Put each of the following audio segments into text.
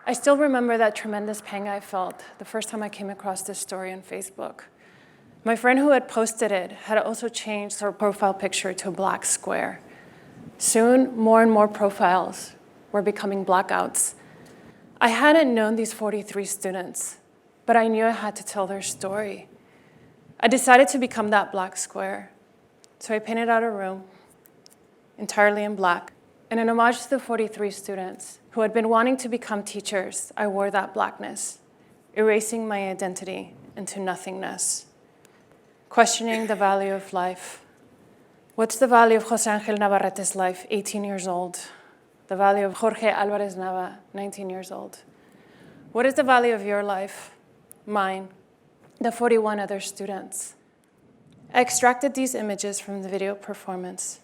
I still remember that tremendous pang I felt the first time I came across this story on Facebook. My friend who had posted it had also changed her profile picture to a black square. Soon, more and more profiles were becoming blackouts. I hadn't known these 43 students, but I knew I had to tell their story. I decided to become that black square. So I painted out a room entirely in black. And in homage to the 43 students who had been wanting to become teachers, I wore that blackness, erasing my identity into nothingness, questioning the value of life. What's the value of José Ángel Navarrete's life, 18 years old? The value of Jorge Álvarez Nava, 19 years old. What is the value of your life? Mine, the 41 other students. I extracted these images from the video performance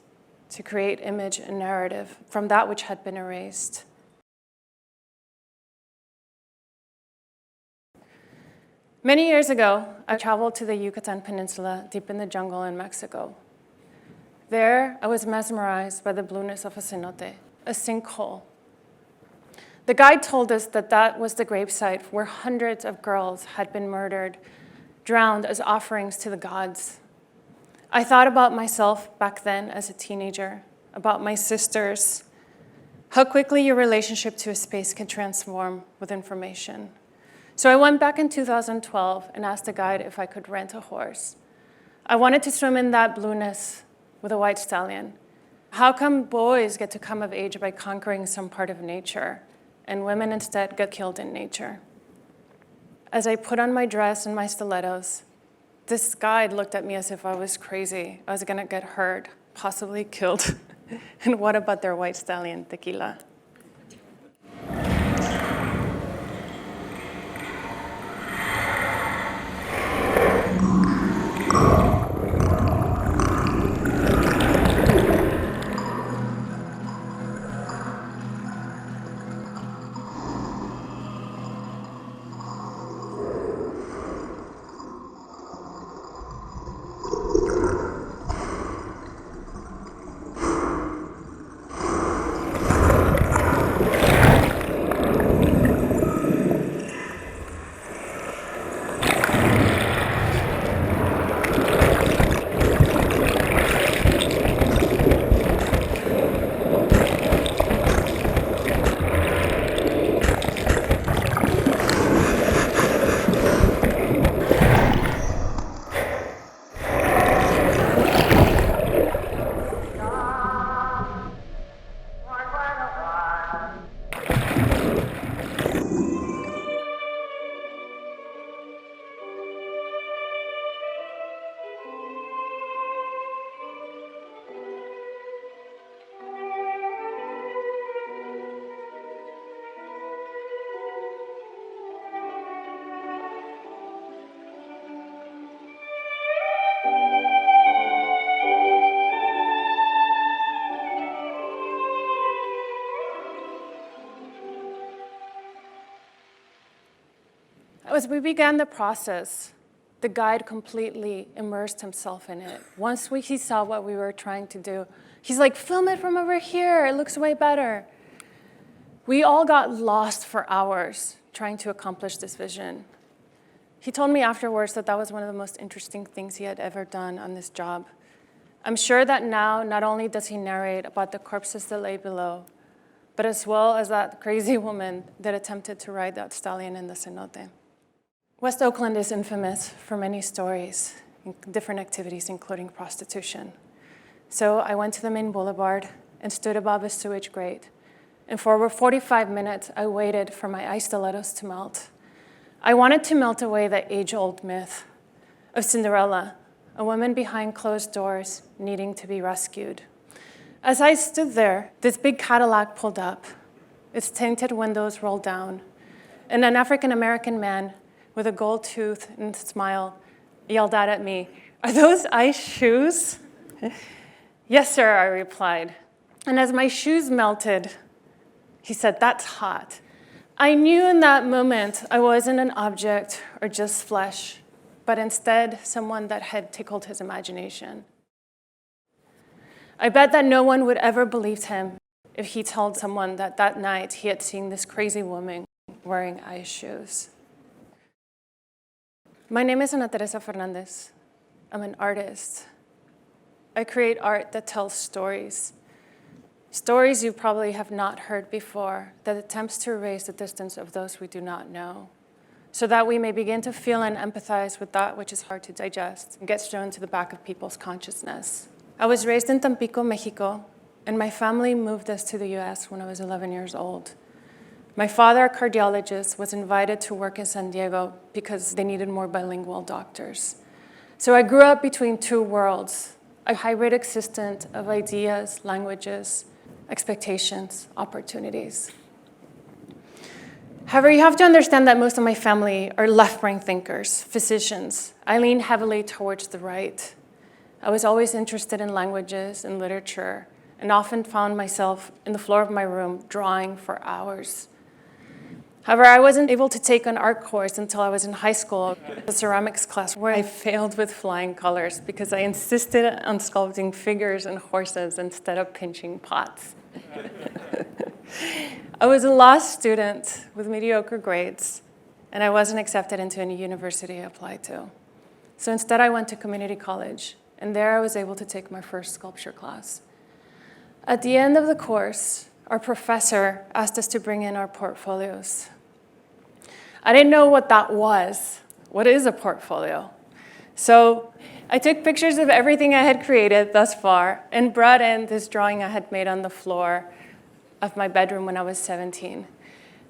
to create image and narrative from that which had been erased. Many years ago, I traveled to the Yucatan Peninsula deep in the jungle in Mexico. There, I was mesmerized by the blueness of a cenote, a sinkhole. The guide told us that that was the gravesite where hundreds of girls had been murdered, drowned as offerings to the gods. I thought about myself back then as a teenager, about my sisters, how quickly your relationship to a space can transform with information. So I went back in 2012 and asked the guide if I could rent a horse. I wanted to swim in that blueness with a white stallion. How come boys get to come of age by conquering some part of nature, and women instead get killed in nature? As I put on my dress and my stilettos, this guide looked at me as if I was crazy. I was gonna get hurt, possibly killed. And what about their white stallion, tequila? As we began the process, the guide completely immersed himself in it. Once he saw what we were trying to do, he's like, film it from over here, it looks way better. We all got lost for hours trying to accomplish this vision. He told me afterwards that that was one of the most interesting things he had ever done on this job. I'm sure that now, not only does he narrate about the corpses that lay below, but as well as that crazy woman that attempted to ride that stallion in the cenote. West Oakland is infamous for many stories, different activities, including prostitution. So I went to the main boulevard and stood above a sewage grate. And for over 45 minutes, I waited for my ice stilettos to melt. I wanted to melt away the age-old myth of Cinderella, a woman behind closed doors needing to be rescued. As I stood there, this big Cadillac pulled up, its tinted windows rolled down, and an African-American man with a gold tooth and smile yelled out at me, "Are those ice shoes?" "Yes, sir," I replied. And as my shoes melted, he said, "That's hot." I knew in that moment I wasn't an object or just flesh, but instead someone that had tickled his imagination. I bet that no one would ever believe him if he told someone that that night he had seen this crazy woman wearing ice shoes. My name is Teresa Fernandez. I'm an artist. I create art that tells stories. Stories you probably have not heard before that attempts to erase the distance of those we do not know, so that we may begin to feel and empathize with that which is hard to digest and gets thrown to the back of people's consciousness. I was raised in Tampico, Mexico, and my family moved us to the US when I was 11 years old. My father, a cardiologist, was invited to work in San Diego because they needed more bilingual doctors. So I grew up between two worlds, a hybrid existence of ideas, languages, expectations, opportunities. However, you have to understand that most of my family are left-brain thinkers, physicians. I lean heavily towards the right. I was always interested in languages and literature, and often found myself in the floor of my room drawing for hours. However, I wasn't able to take an art course until I was in high school, a ceramics class where I failed with flying colors because I insisted on sculpting figures and horses instead of pinching pots. I was a law student with mediocre grades, and I wasn't accepted into any university I applied to. So instead, I went to community college, and there I was able to take my first sculpture class. At the end of the course, our professor asked us to bring in our portfolios. I didn't know what that was. What is a portfolio? So I took pictures of everything I had created thus far and brought in this drawing I had made on the floor of my bedroom when I was 17.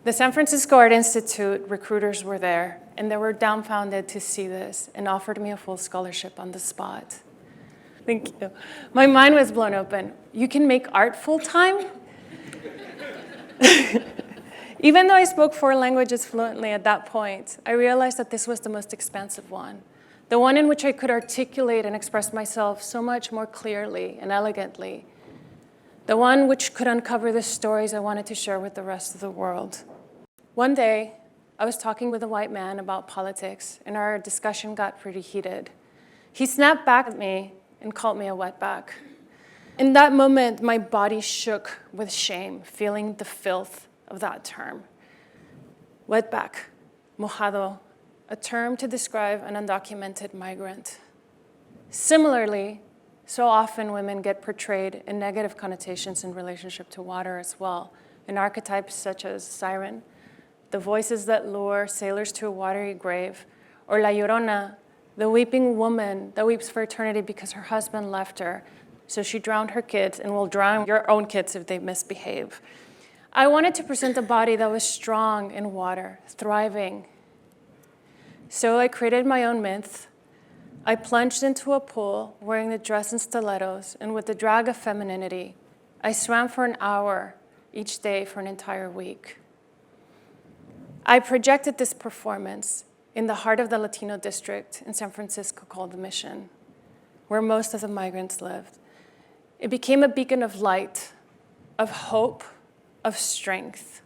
The San Francisco Art Institute recruiters were there, and they were dumbfounded to see this and offered me a full scholarship on the spot. Thank you. My mind was blown open. You can make art full-time? Even though I spoke 4 languages fluently at that point, I realized that this was the most expansive one, the one in which I could articulate and express myself so much more clearly and elegantly, the one which could uncover the stories I wanted to share with the rest of the world. One day, I was talking with a white man about politics, and our discussion got pretty heated. He snapped back at me and called me a wetback. In that moment, my body shook with shame, feeling the filth of that term. Wetback, mojado, a term to describe an undocumented migrant. Similarly, so often women get portrayed in negative connotations in relationship to water as well, in archetypes such as siren, the voices that lure sailors to a watery grave, or La Llorona, the weeping woman that weeps for eternity because her husband left her, so she drowned her kids and will drown your own kids if they misbehave. I wanted to present a body that was strong in water, thriving. So I created my own myth. I plunged into a pool wearing the dress and stilettos, and with the drag of femininity, I swam for an hour each day for an entire week. I projected this performance in the heart of the Latino district in San Francisco called the Mission, where most of the migrants lived. It became a beacon of light, of hope, of strength.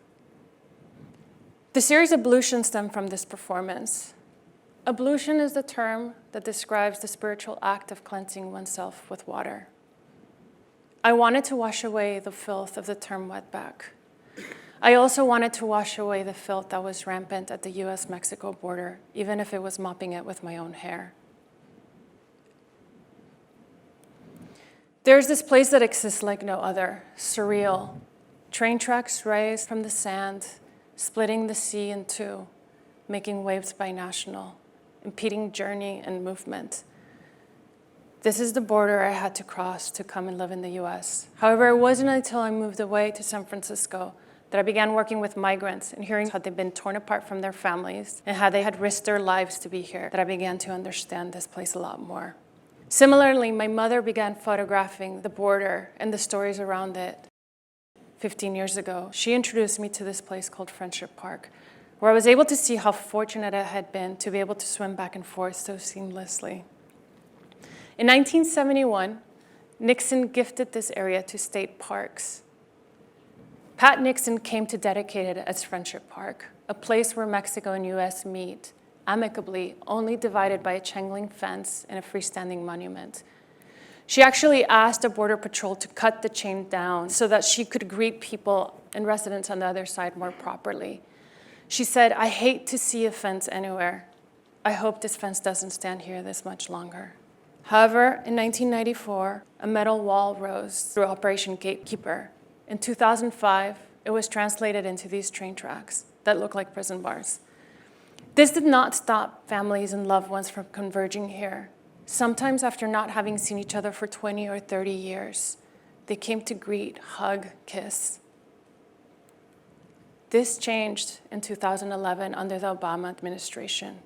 The series ablution stemmed from this performance. Ablution is the term that describes the spiritual act of cleansing oneself with water. I wanted to wash away the filth of the term wetback. I also wanted to wash away the filth that was rampant at the US-Mexico border, even if it was mopping it with my own hair. There's this place that exists like no other, surreal. Train tracks rise from the sand, splitting the sea in two. making waves binational, impeding journey and movement. This is the border I had to cross to come and live in the US. However, it wasn't until I moved away to San Francisco that I began working with migrants and hearing how they've been torn apart from their families and how they had risked their lives to be here, that I began to understand this place a lot more. Similarly, my mother began photographing the border and the stories around it. 15 years ago, she introduced me to this place called Friendship Park, where I was able to see how fortunate I had been to be able to swim back and forth so seamlessly. In 1971, Nixon gifted this area to state parks. Pat Nixon came to dedicate it as Friendship Park, a place where Mexico and US meet, amicably, only divided by a chain link fence and a freestanding monument. She actually asked the Border Patrol to cut the chain down so that she could greet people and residents on the other side more properly. She said, "I hate to see a fence anywhere. I hope this fence doesn't stand here this much longer." However, in 1994, a metal wall rose through Operation Gatekeeper. In 2005, it was translated into these train tracks that look like prison bars. This did not stop families and loved ones from converging here. Sometimes after not having seen each other for 20 or 30 years, they came to greet, hug, kiss. This changed in 2011 under the Obama administration,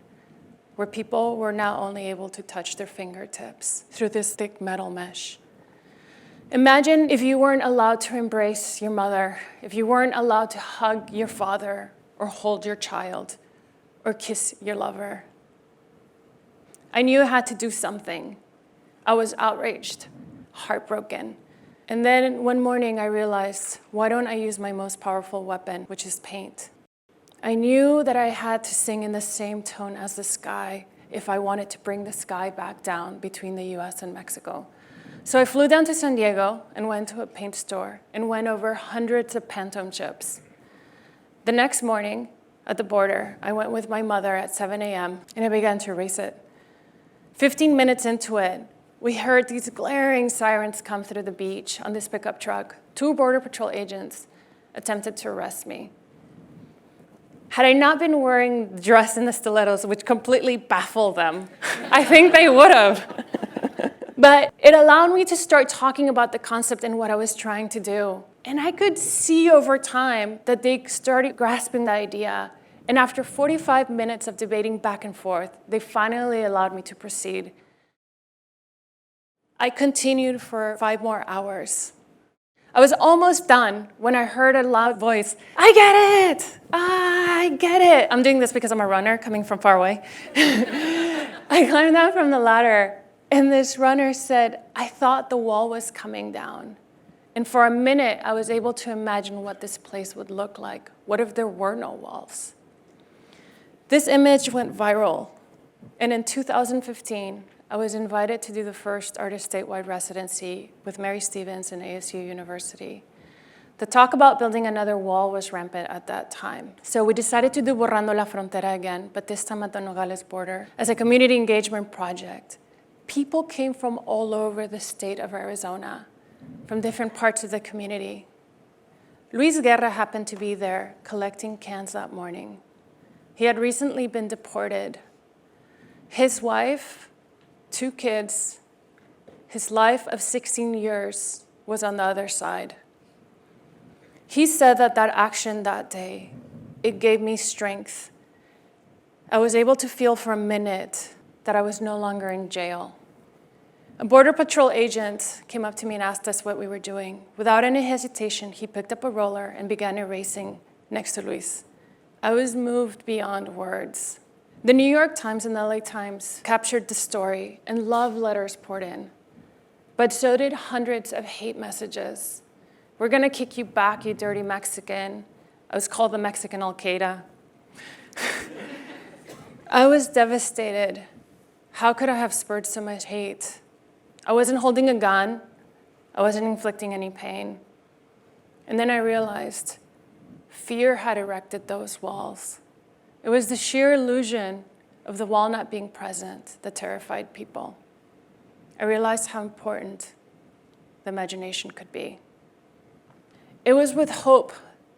where people were now only able to touch their fingertips through this thick metal mesh. Imagine if you weren't allowed to embrace your mother, if you weren't allowed to hug your father or hold your child or kiss your lover. I knew I had to do something. I was outraged, heartbroken. And then one morning I realized, why don't I use my most powerful weapon, which is paint? I knew that I had to sing in the same tone as the sky if I wanted to bring the sky back down between the US and Mexico. So I flew down to San Diego and went to a paint store and went over hundreds of Pantone chips. The next morning at the border, I went with my mother at 7 a.m. and I began to erase it. 15 minutes into it, we heard these glaring sirens come through the beach on this pickup truck. 2 Border Patrol agents attempted to arrest me. Had I not been wearing the dress and the stilettos, which completely baffled them, I think they would have. But it allowed me to start talking about the concept and what I was trying to do. And I could see over time that they started grasping the idea. And after 45 minutes of debating back and forth, they finally allowed me to proceed. I continued for 5 more hours. I was almost done when I heard a loud voice, "I get it! I get it!" I'm doing this because I'm a runner coming from far away. I climbed down from the ladder, and this runner said, "I thought the wall was coming down." And for a minute, I was able to imagine what this place would look like. What if there were no walls? This image went viral. And in 2015, I was invited to do the first artist statewide residency with Mary Stevens and ASU University. The talk about building another wall was rampant at that time. So we decided to do Borrando la Frontera again, but this time at the Nogales border, as a community engagement project. People came from all over the state of Arizona, from different parts of the community. Luis Guerra happened to be there collecting cans that morning. He had recently been deported. His wife, 2 kids, his life of 16 years was on the other side. He said that action that day, it gave me strength. I was able to feel for a minute that I was no longer in jail. A Border Patrol agent came up to me and asked us what we were doing. Without any hesitation, he picked up a roller and began erasing next to Luis. I was moved beyond words. The New York Times and the LA Times captured the story, and love letters poured in. But so did hundreds of hate messages. "We're gonna kick you back, you dirty Mexican." I was called the Mexican Al-Qaeda. I was devastated. How could I have spurred so much hate? I wasn't holding a gun. I wasn't inflicting any pain. And then I realized fear had erected those walls. It was the sheer illusion of the wall not being present that terrified people. I realized how important the imagination could be. It was with hope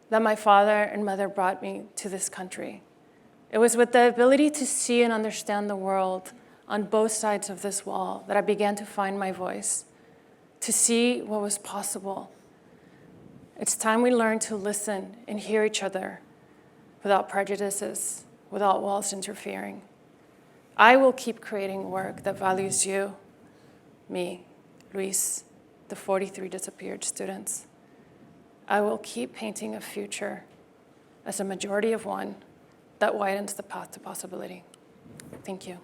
that my father and mother brought me to this country. It was with the ability to see and understand the world on both sides of this wall that I began to find my voice, to see what was possible. It's time we learn to listen and hear each other without prejudices, without walls interfering. I will keep creating work that values you, me, Luis, the 43 disappeared students. I will keep painting a future as a majority of one that widens the path to possibility. Thank you.